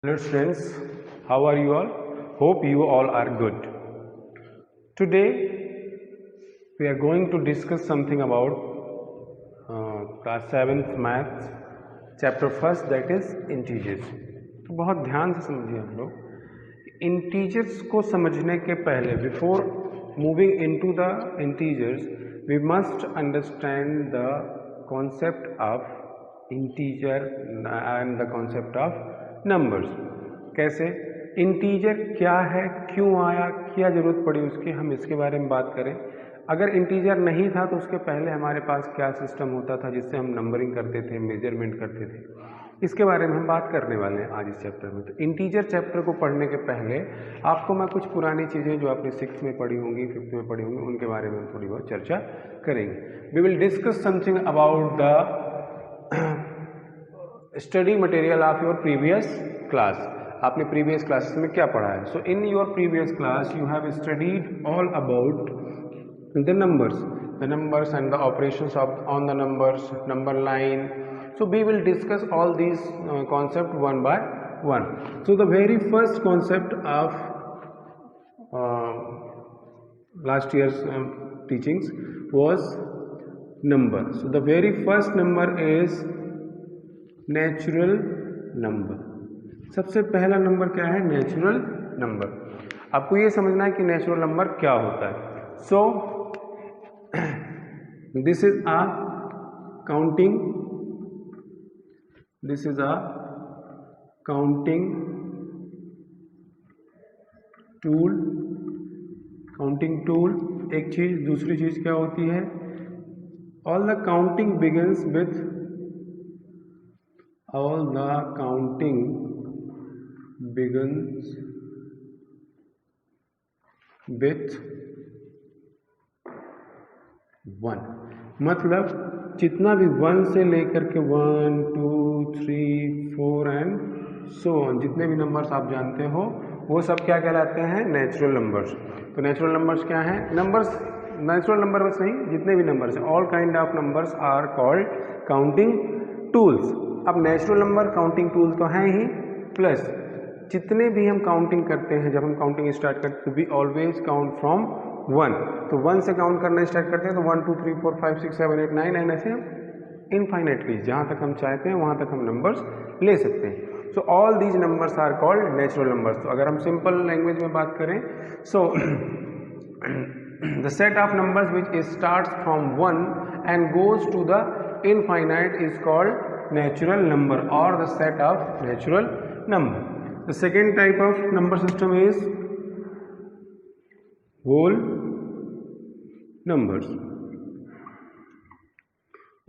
Hello students, how are you all? Hope you all are good. Today we are going to discuss something about class 7th maths chapter 1st, that is integers. तो बहुत ध्यान से समझिए हम लोग integers को समझने के पहले before moving into the integers we must understand the concept of integer and the concept of numbers. कैसे इंटीजर क्या है, क्यों आया, क्या ज़रूरत पड़ी उसकी, हम इसके बारे में बात करें. अगर इंटीजर नहीं था तो उसके पहले हमारे पास क्या सिस्टम होता था जिससे हम नंबरिंग करते थे, मेजरमेंट करते थे, इसके बारे में हम बात करने वाले हैं आज इस चैप्टर में. तो इंटीजर चैप्टर को पढ़ने के पहले आपको मैं कुछ पुरानी चीज़ें जो आपने 6th में पढ़ी होंगी, 5th में पढ़ी होंगी, उनके बारे में हम थोड़ी बहुत चर्चा करेंगे. We will discuss something about the study material of your previous class. आपने प्रीवियस क्लासेस में क्या पढ़ा है? So in your previous class you have studied all about the numbers and the operations of on the numbers, number line. So we will discuss all these concept one by one. So the very first concept of last year's teachings was number. So the very first number is natural number. सबसे पहला number क्या है? Natural number. आपको ये समझना है कि natural number क्या होता है. So this is a counting, this is a counting tool. Counting tool एक चीज. दूसरी चीज क्या होती है? All the counting begins with all the counting begins with 1. मतलब जितना भी 1 से लेकर के 1, 2, 3, 4 एंड सो ऑन, जितने भी नंबर्स आप जानते हो वो सब क्या कहलाते हैं? Natural numbers. तो नेचुरल नंबर्स क्या हैं? नंबर्स, नेचुरल नंबर बस नहीं, जितने भी नंबर्स हैं, all kind of numbers are called counting tools. अब नेचुरल नंबर काउंटिंग टूल तो हैं ही, प्लस जितने भी हम काउंटिंग करते हैं, जब हम काउंटिंग स्टार्ट करते हैं तो वी ऑलवेज काउंट फ्रॉम 1. तो 1 से काउंट करना स्टार्ट करते हैं तो 1 2 3 4 5 6 7 8 9 एंड ऐसे इनफाइनाइटली जहाँ तक हम चाहते हैं वहाँ तक हम नंबर्स ले सकते हैं. So all these numbers are called natural numbers. तो अगर हम सिंपल लैंग्वेज में बात करें, so the set of numbers which starts from 1 and goes to the infinite is called natural number or the set of natural number. The second type of number system is whole numbers.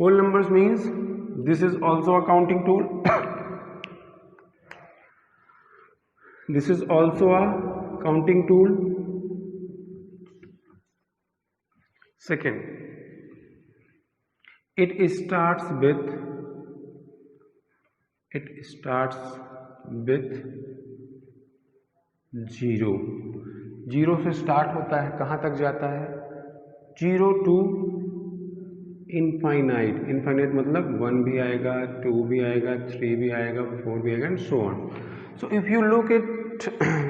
Whole numbers means this is also a counting tool. This is also a counting tool. Second, it starts with 0. 0 से start होता है, कहाँ तक जाता है? 0 to infinite. Infinite मतलब 1 भी आएगा, 2 भी आएगा, 3 भी आएगा, 4 भी आएगा and so on. So if you look it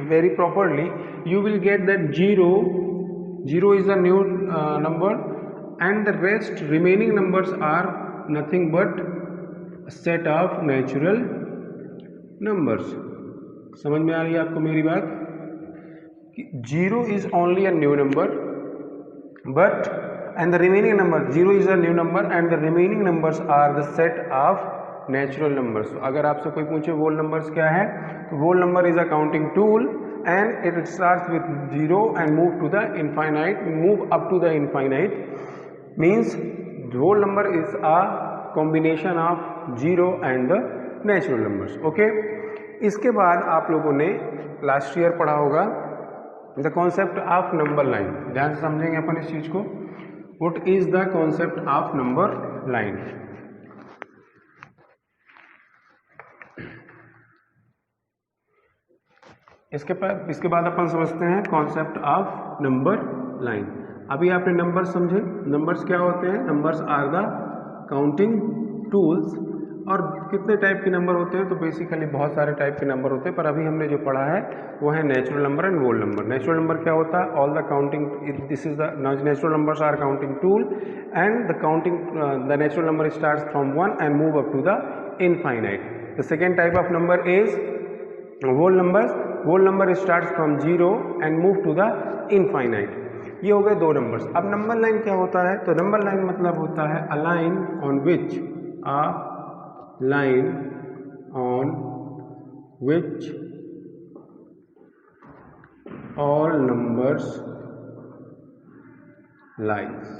very properly you will get that 0 is a new number and the rest remaining numbers are nothing but set of natural numbers. समझ में आ रही है आपको मेरी बात? कि 0 is only a new number but and the remaining number, 0 is a new number and the remaining numbers are the set of natural numbers. अगर आपसे कोई पूछे वोल नंबर्स क्या है, तो whole number is a counting tool and it starts with 0 and move to the infinite, move up to the infinite. Means whole number is a combination of 0 and the natural numbers. Okay, इसके बाद आप लोगों ने last year पढ़ा होगा the concept of number line. ध्यान से समझेंगे अपन इस चीज को. What is the concept of number line? इसके बाद अपन समझते हैं कॉन्सेप्ट ऑफ नंबर लाइन. अभी आपने नंबर समझे. नंबर्स क्या होते हैं? Numbers are the counting tools और कितने टाइप के नंबर होते हैं, तो बेसिकली बहुत सारे टाइप के नंबर होते हैं, पर अभी हमने जो पढ़ा है वो है natural number and whole number. Natural number क्या होता है? All the counting, this is the natural numbers are counting tool and the counting the natural number starts from 1 and move up to the infinite. The second type of number is whole numbers. Whole number starts from 0 and move to the infinite. ये हो गए दो numbers. अब number line क्या होता है? तो number line मतलब होता है अ line on which all numbers lies.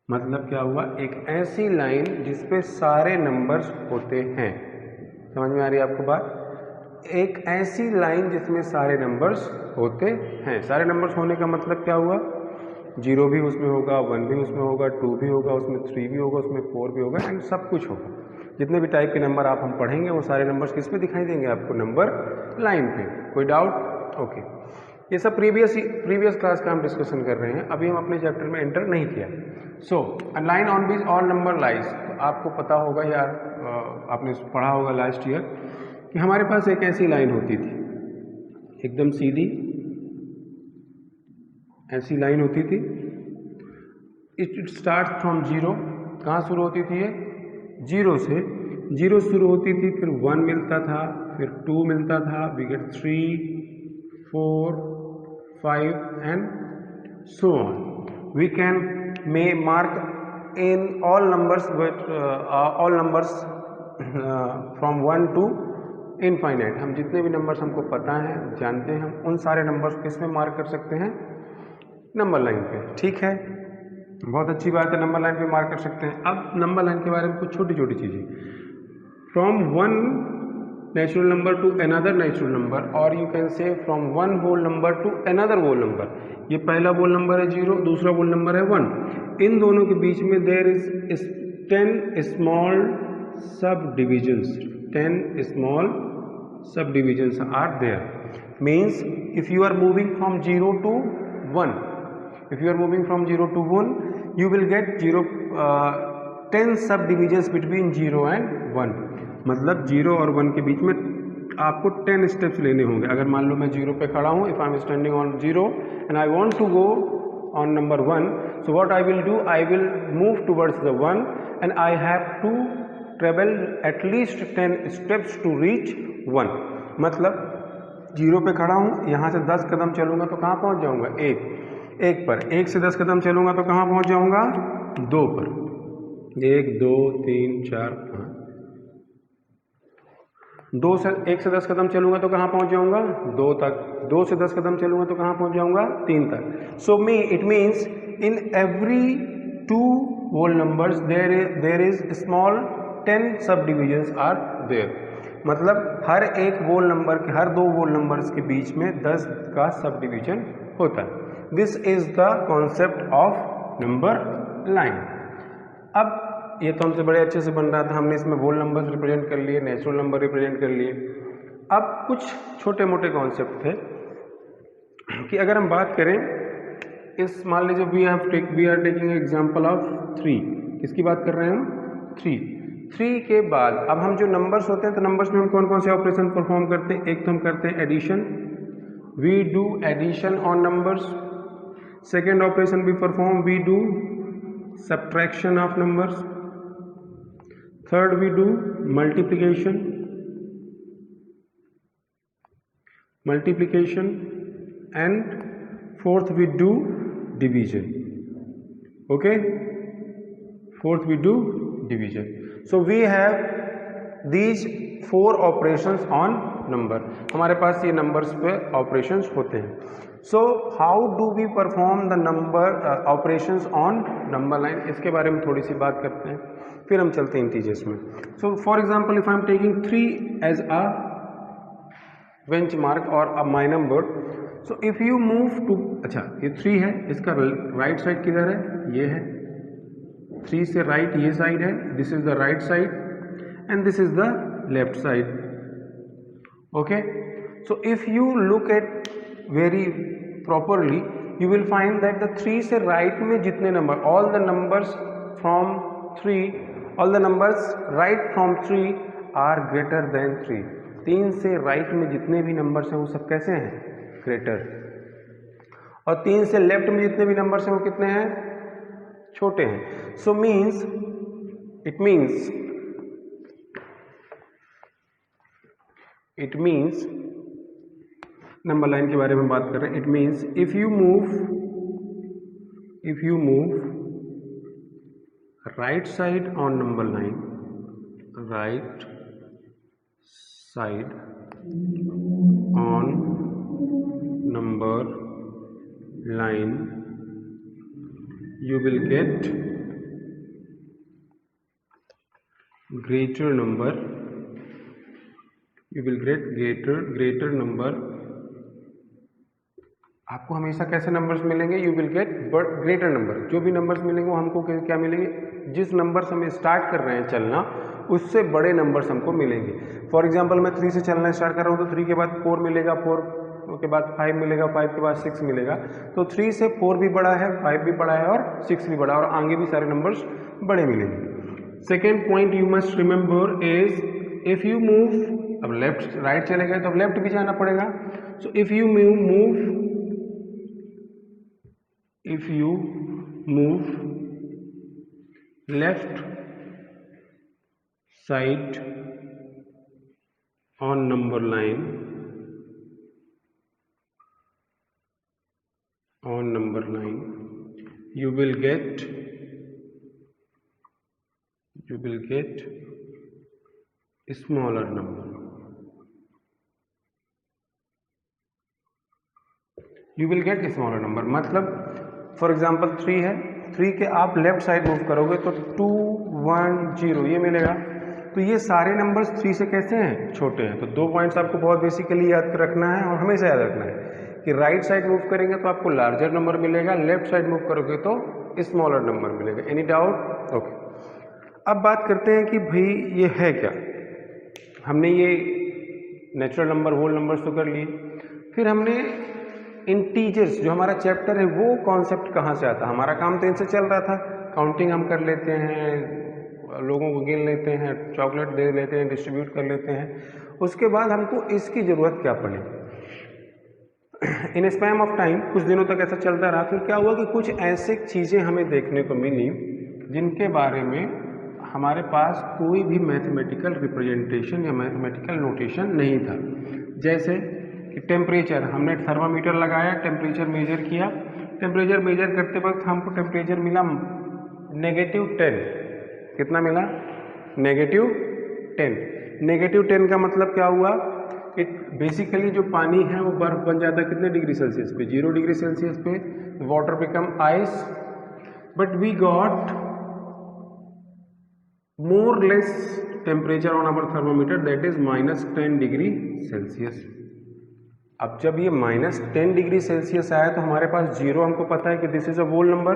मतलब क्या हुआ? एक ऐसी लाइन जिसपे सारे नंबर्स होते हैं। समझ में आ रही है आपको बात? एक ऐसी लाइन जिसमें सारे नंबर्स होते हैं। सारे नंबर्स होने का मतलब क्या हुआ? 0 भी उसमें होगा, 1 भी उसमें होगा, 2 भी होगा, उसमें 3 भी होगा, उसमें 4 भी होगा एंड सब कुछ होगा। जितने भी टाइप के नंबर आप हम पढ़ेंगे वो सारे नंबर्स किस पे दिखाई देंगे आपको? नंबर लाइन पे। कोई डाउट? ओके। ये सब प्रीवियस क्लास का हम डिस्कशन कर रहे हैं, अभी हम अपने चैप्टर में एंटर नहीं किया। So a line on which all number lies. आपको पता होगा या आपने पढ़ा होगा लास्ट ईयर कि हमारे पास एक ऐसी लाइन होती थी, एकदम सीधी ऐसी लाइन होती थी। It start from 0। कहाँ शुरू होती थी ये? 0 से। 0 शुरू होती थी, फिर 1 मिलता था, फिर 2 मिलता था, we get 3, 4, 5 and so on. We can may mark in all numbers with all numbers from 1 to infinite. हम जितने भी नंबर्स हमको पता हैं, जानते हैं, हम उन सारे नंबर्स किस में मार्क कर सकते हैं? नंबर लाइन पे। ठीक है, बहुत अच्छी बात है, नंबर लाइन पे मार्क कर सकते हैं। अब नंबर लाइन के बारे में कुछ छोटी छोटी चीज़ें। From 1 natural number to another natural number, or you can say from one whole number to another whole number. ये पहला whole number है 0, दूसरा whole number है 1। इन दोनों के बीच में there is 10 small subdivisions. 10 small subdivisions are there. Means if you are moving from 0 to 1, if you are moving from 0 to 1, you will get 10 subdivisions between 0 and 1. मतलब 0 और 1 के बीच में आपको 10 स्टेप्स लेने होंगे। अगर मान लो मैं 0 पे खड़ा हूँ, if I am standing on 0 and I want to go on number 1, so what I will do, I will move towards the 1 and I have to travel at least 10 steps to reach 1। मतलब 0 पे खड़ा हूँ, यहाँ से 10 कदम चलूँगा तो कहाँ पहुँच जाऊँगा? 1 पर। 1 से 10 कदम चलूँगा तो कहाँ पहुँच जाऊँगा? 2 पर। 1 2 3 4 5। 1 से 10 कदम चलूंगा तो कहाँ पहुंच जाऊंगा? 2 तक। 2 से 10 कदम चलूंगा तो कहाँ पहुंच जाऊंगा? 3 तक। So it means in every 2 whole numbers there is small 10 subdivisions are there. मतलब हर एक whole number के, हर 2 whole numbers के बीच में 10 का सब डिवीजन होता है। This is the concept of number line. अब ये तो हमसे बड़े अच्छे से बन रहा था, हमने इसमें होल नंबर्स रिप्रेजेंट कर लिए, नेचुरल नंबर रिप्रेजेंट कर लिए। अब कुछ छोटे मोटे कॉन्सेप्ट थे कि अगर हम बात करें, इस मान लीजिए we are taking example of 3। किसकी बात कर रहे हैं हम? 3 के बाद अब हम जो नंबर्स होते हैं, तो नंबर्स में हम कौन कौन से ऑपरेशन परफॉर्म करते हैं? एक तो हम करते हैं addition, we do addition on numbers. Second operation we perform, we do subtraction of numbers. Third, we do multiplication, and fourth we do division. Okay, fourth we do division. So we have these 4 operations on number. हमारे पास ये numbers पे operations होते हैं। So how do we perform the number operations on number line? इसके बारे में थोड़ी सी बात करते हैं, फिर हम चलते हैं इंटीजर्स में। So for example if I am taking 3 as a benchmark और a my number, so if you move to, अच्छा ये 3 है, इसका राइट साइड किधर है? ये है। 3 से राइट ये साइड है, this is the right side and this is the left side. Okay, so if you look at very properly, you will find that the 3 से राइट में जितने number, all the numbers from 3, all the numbers right from 3 are greater than 3. 3 से right में जितने भी numbers हैं वो सब कैसे हैं? ग्रेटर. और 3 से लेफ्ट में जितने भी नंबर्स हैं वो कितने हैं? छोटे हैं. So it means number line के बारे में बात कर रहे हैं. It means if you move right side on number line, right side on number line, you will get greater number, you will get greater number. आपको हमेशा कैसे नंबर्स मिलेंगे? You will gate greater number. जो भी numbers मिलेंगे वो हमको क्या मिलेंगे? जिस नंबर से हम स्टार्ट कर रहे हैं चलना उससे बड़े नंबर्स हमको मिलेंगे. फॉर एग्जांपल मैं 3 से चलना स्टार्ट कर रहा हूँ तो 3 के बाद 4 मिलेगा, 4 के बाद 5 मिलेगा, 5 के बाद 6 मिलेगा. तो 3 से 4 भी बड़ा है, 5 भी बड़ा है और 6 भी बड़ा है और आगे भी सारे नंबर्स बड़े मिलेंगे. Second point you must remember is if you move, अब लेफ्ट राइट चले गए तो अब लेफ्ट भी जाना पड़ेगा. सो if you move left side on number line, you will get smaller number. You will get smaller number मतलब फॉर एग्जाम्पल 3 है, 3 के आप लेफ्ट साइड मूव करोगे तो 2 1 0 ये मिलेगा. तो ये सारे नंबर्स 3 से कैसे हैं? छोटे हैं. तो 2 पॉइंट्स आपको बहुत बेसिकली याद रखना है और हमेशा याद रखना है कि राइट साइड मूव करेंगे तो आपको लार्जर नंबर मिलेगा, लेफ्ट साइड मूव करोगे तो स्मॉलर नंबर मिलेगा. Any doubt? ओके. अब बात करते हैं कि भाई ये है क्या. हमने ये नेचुरल नंबर, होल नंबर्स तो कर लिए, फिर हमने इंटीजर्स जो हमारा चैप्टर है वो कॉन्सेप्ट कहाँ से आता है? हमारा काम तो इनसे चल रहा था, काउंटिंग हम कर लेते हैं, लोगों को गिन लेते हैं, चॉकलेट दे लेते हैं, डिस्ट्रीब्यूट कर लेते हैं. उसके बाद हमको इसकी ज़रूरत क्या पड़ी? इन स्पैम ऑफ टाइम कुछ दिनों तक ऐसा चलता रहा. फिर क्या हुआ कि कुछ ऐसे चीज़ें हमें देखने को मिली जिनके बारे में हमारे पास कोई भी मैथमेटिकल रिप्रेजेंटेशन या मैथमेटिकल नोटेशन नहीं था. जैसे कि टेम्परेचर, हमने थर्मामीटर लगाया, टेम्परेचर मेजर किया, टेम्परेचर मेजर करते वक्त हमको टेम्परेचर मिला -10. कितना मिला? -10. -10 का मतलब क्या हुआ? बेसिकली जो पानी है वो बर्फ बन जाता है कितने डिग्री सेल्सियस पे? 0 डिग्री सेल्सियस पे. Water become ice. But we got more less temperature on our thermometer, that is -10 degree Celsius. अब जब ये -10 डिग्री सेल्सियस आया तो हमारे पास 0 हमको पता है कि this is a whole number.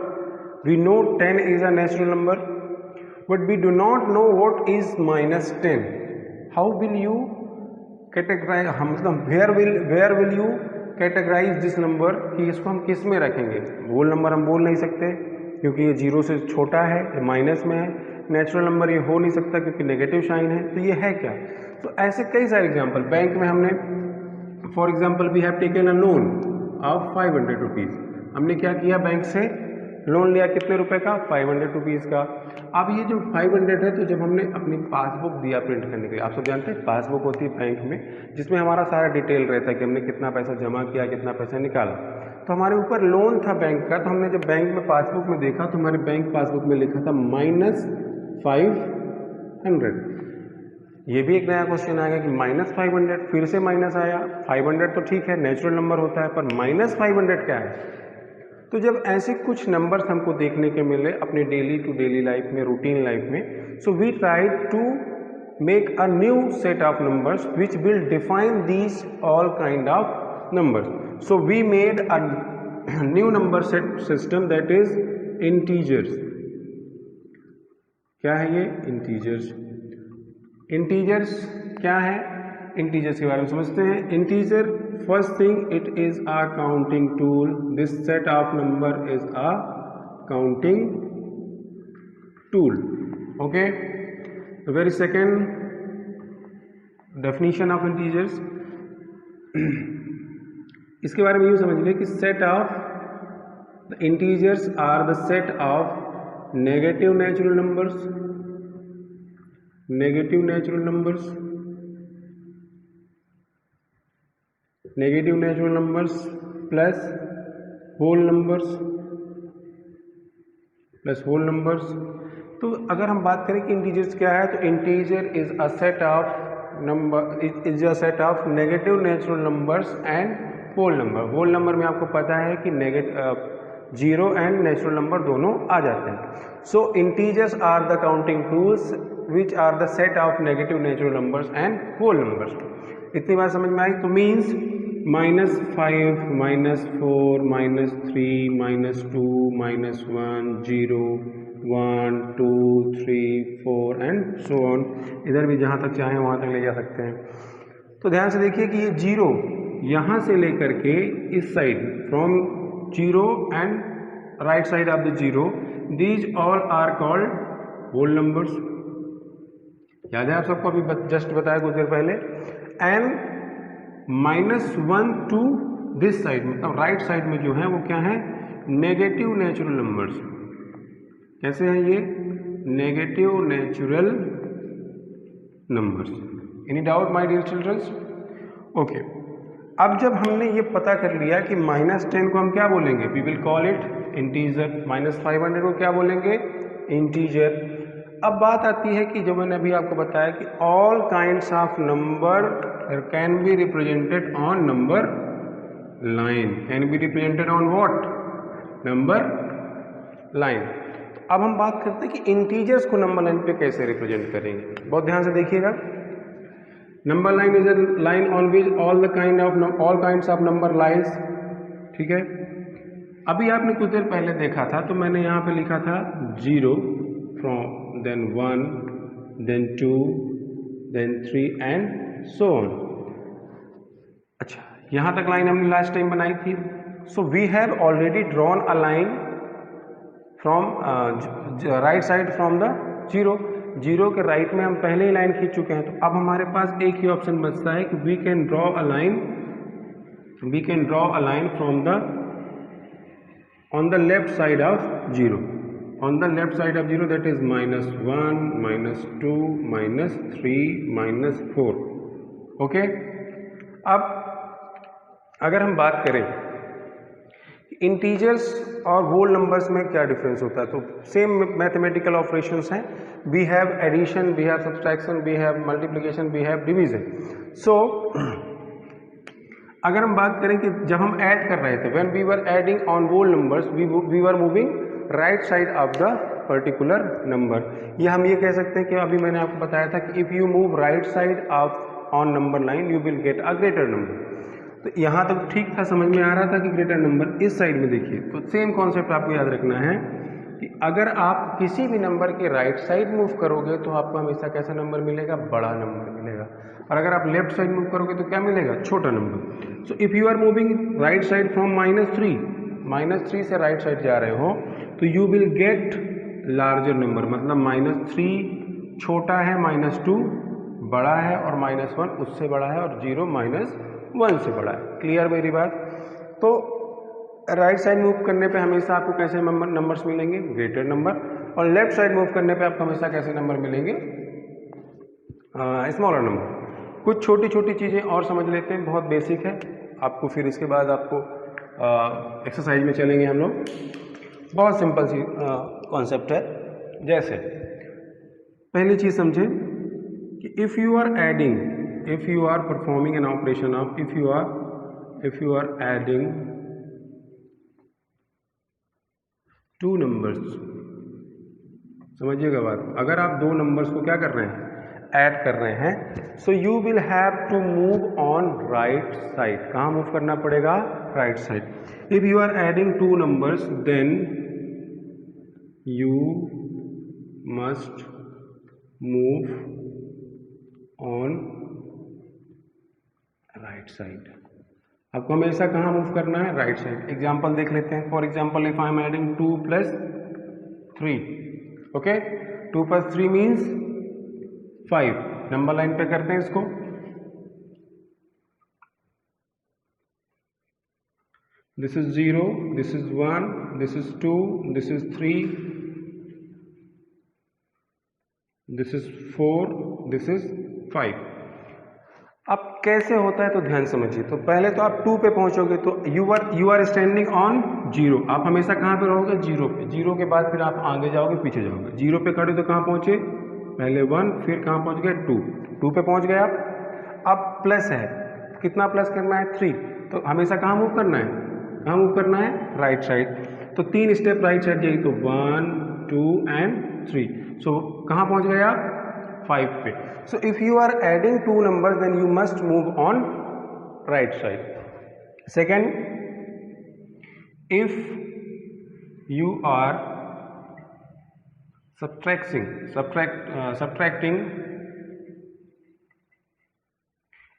We know 10 is a natural number, but we do not know what is -10. How will you categorise, मतलब where will you categorise this number कि इसको हम किस में रखेंगे? होल नंबर हम बोल नहीं सकते क्योंकि ये 0 से छोटा है, ये माइनस में है. नेचुरल नंबर ये हो नहीं सकता क्योंकि नेगेटिव साइन है. तो ये है क्या? तो ऐसे कई सारे एग्जाम्पल. बैंक में हमने for example we have taken a loan of 500 rupees. हमने क्या किया? बैंक से लोन लिया. कितने रुपए का? 500 रुपीज़ का. अब ये जो 500 है तो जब हमने अपनी पासबुक दिया प्रिंट करने के लिए, आप सब जानते हैं पासबुक होती है बैंक में जिसमें हमारा सारा डिटेल रहता है कि हमने कितना पैसा जमा किया, कितना पैसा निकाला. तो हमारे ऊपर लोन था बैंक का. तो हमने जब बैंक में पासबुक में देखा तो हमारे बैंक पासबुक में लिखा था -500. ये भी एक नया क्वेश्चन आएगा कि -500, फिर से माइनस आया. 500 तो ठीक है, नेचुरल नंबर होता है, पर -500 क्या है? तो जब ऐसे कुछ नंबर्स हमको देखने के मिले अपने डेली टू डेली लाइफ में, रूटीन लाइफ में, so we tried to make a new set of numbers which will define these all kind of numbers. So we made a new number set system that is integers. क्या है ये? Integers. Integers क्या है? Integers के बारे में समझते हैं. Integer, first thing, it is a counting tool. This set of number is a counting tool. Okay, very second definition of integers, इसके बारे में यूँ समझिए कि set of the integers are the set of negative natural numbers, negative natural numbers, negative natural numbers plus whole numbers, plus whole numbers. तो अगर हम बात करें कि इंटीजर्स क्या है, तो integer is a set of number, is a set of negative natural numbers and whole number. Whole number में आपको पता है कि जीरो एंड नेचुरल नंबर दोनों आ जाते हैं। So integers are the counting tools which are the set of negative natural numbers and whole numbers. इतनी बात समझ में आई? तो मीन्स -5, -4, -3, -2, -1, 0, 1, 2, 3, 4 एंड सो ऑन। इधर भी जहाँ तक चाहें वहाँ तक ले जा सकते हैं। तो ध्यान से देखिए कि ये जीरो यहाँ से लेकर के इस side, from zero and right side of the zero, these all are called whole numbers. याद है आप सबको? अभी जस्ट बताया कुछ देर पहले। एंड -1 टू दिस साइड, मतलब राइट साइड में जो है वो क्या है? Negative natural numbers. कैसे हैं ये? Negative natural numbers. Any doubt my dear childrens? Okay, अब जब हमने ये पता कर लिया कि -10 को हम क्या बोलेंगे? We will call it integer. -500 को क्या बोलेंगे? इंटीजर। अब बात आती है कि जो मैंने अभी आपको बताया कि all kinds of number can be represented on number line. Can be represented on what? Number line. अब हम बात करते हैं कि इंटीजर्स को नंबर लाइन पे कैसे रिप्रेजेंट करेंगे। बहुत ध्यान से देखिएगा। Number line is a line on which all kinds of number lies. ठीक है, अभी आपने कुछ देर पहले देखा था, तो मैंने यहाँ पे लिखा था 0 from then 1 then 2 then 3 and so on. अच्छा, यहाँ तक लाइन हमने लास्ट टाइम बनाई थी। So we have already drawn a line from right side from the zero. Zero के राइट में हम पहले ही लाइन खींच चुके हैं। तो अब हमारे पास एक ही ऑप्शन बचता है कि we can draw a line from the on the left side of zero, on the left side of zero, that is -1, -2, -3, -4। Okay, अब अगर हम बात करें इंटीजर्स और होल नंबर्स में क्या डिफरेंस होता है, तो सेम मैथमेटिकल ऑपरेशंस हैं। We have addition, we have subtraction, we have multiplication, we have division. So अगर हम बात करें कि जब हम ऐड कर रहे थे, when we were adding on whole numbers, we were moving right side of the particular number. या हम ये कह सकते हैं कि अभी मैंने आपको बताया था कि if you move right side of on number line you will get a greater number. तो यहाँ तक ठीक था, समझ में आ रहा था कि ग्रेटर नंबर इस साइड में देखिए। तो सेम कॉन्सेप्ट आपको याद रखना है कि अगर आप किसी भी नंबर के राइट साइड मूव करोगे तो आपको हमेशा कैसा नंबर मिलेगा? बड़ा नंबर मिलेगा। और अगर आप लेफ्ट साइड मूव करोगे तो क्या मिलेगा? छोटा number. So if you are moving right side from -3 से राइट साइड जा रहे हो तो you will get larger number. मतलब -3 छोटा है, -2 बड़ा है और -1 उससे बड़ा है और 0 -1 से बड़ा है। क्लियर मेरी बात? तो राइट साइड मूव करने पे हमेशा आपको कैसे नंबर्स मिलेंगे? Greater number. और लेफ्ट साइड मूव करने पे आपको हमेशा कैसे नंबर मिलेंगे? Smaller number. कुछ छोटी छोटी चीज़ें और समझ लेते हैं, बहुत बेसिक है। आपको फिर इसके बाद आपको एक्सरसाइज में चलेंगे हम लोग। बहुत सिंपल सी कॉन्सेप्ट है। जैसे पहली चीज़ समझें कि if you are adding, if you are performing an operation of if you are adding two numbers, समझिएगा बात। अगर आप दो नंबर्स को क्या कर रहे हैं? ऐड कर रहे हैं। So you will have to move on right side. कहाँ मूव करना पड़ेगा? Right side. If you are adding to numbers then you must move on right side. आपको हमेशा कहाँ मूव करना है? Right side. एग्जाम्पल देख लेते हैं। For example if I am adding 2 + 3, okay, 2 2 + 3 means 5. Number line पे करते हैं इसको. This is 0, this is 1, this is 2, this is 3, this is 4, this is 5. अब कैसे होता है तो ध्यान समझिए. तो पहले तो आप 2 पे पहुंचोगे तो यू आर स्टैंडिंग ऑन 0. आप हमेशा कहाँ पे रहोगे? 0 पे. 0 के बाद फिर आप आगे जाओगे, पीछे जाओगे. 0 पे खड़े तो कहाँ पहुंचे? पहले 1, फिर कहाँ पहुंच गए? 2. 2 पे पहुंच गए आप. अब प्लस है, कितना प्लस करना है? 3. तो हमेशा कहाँ मूव करना है? कहाँ मूव करना है? Right side. तो 3 स्टेप राइट साइड जाइए. तो 1, 2 एंड 3. सो कहाँ पहुंच गए आप? 5 पे. So if you are adding 2 numbers, then you must move on right side. Second, if you are subtracting,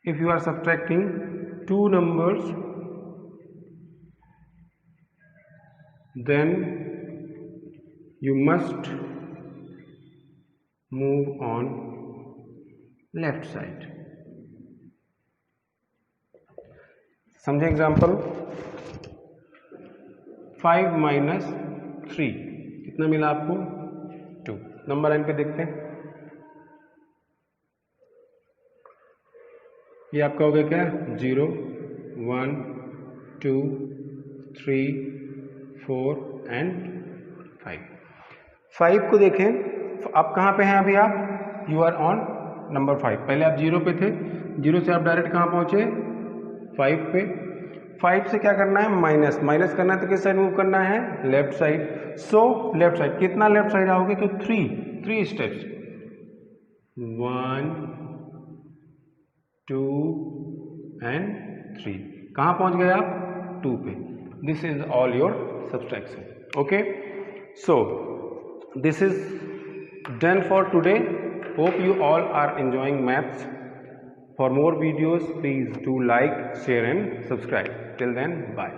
if you are subtracting 2 numbers, then you must move on left side. समझे example? 5 - 3 कितना मिला आपको? 2. Number line पे देखते हैं. ये आपका हो गया क्या? 0, 1, 2, 3, 4 एंड 5. 5 को देखें. आप कहाँ पे हैं अभी? आप यू आर ऑन नंबर 5. पहले आप 0 पे थे. 0 से आप डायरेक्ट कहाँ पहुंचे? 5 पे. 5 से क्या करना है? माइनस करना है. तो किस साइड मूव करना है? Left side. So left side. कितना लेफ्ट साइड आओगे? तो 3 स्टेप्स. 1, 2 एंड 3. कहाँ पहुंच गए आप? 2 पे. This is all your subtraction. Okay, so this is done for today. Hope you all are enjoying maths. For more videos, please do like, share and subscribe. Till then, bye.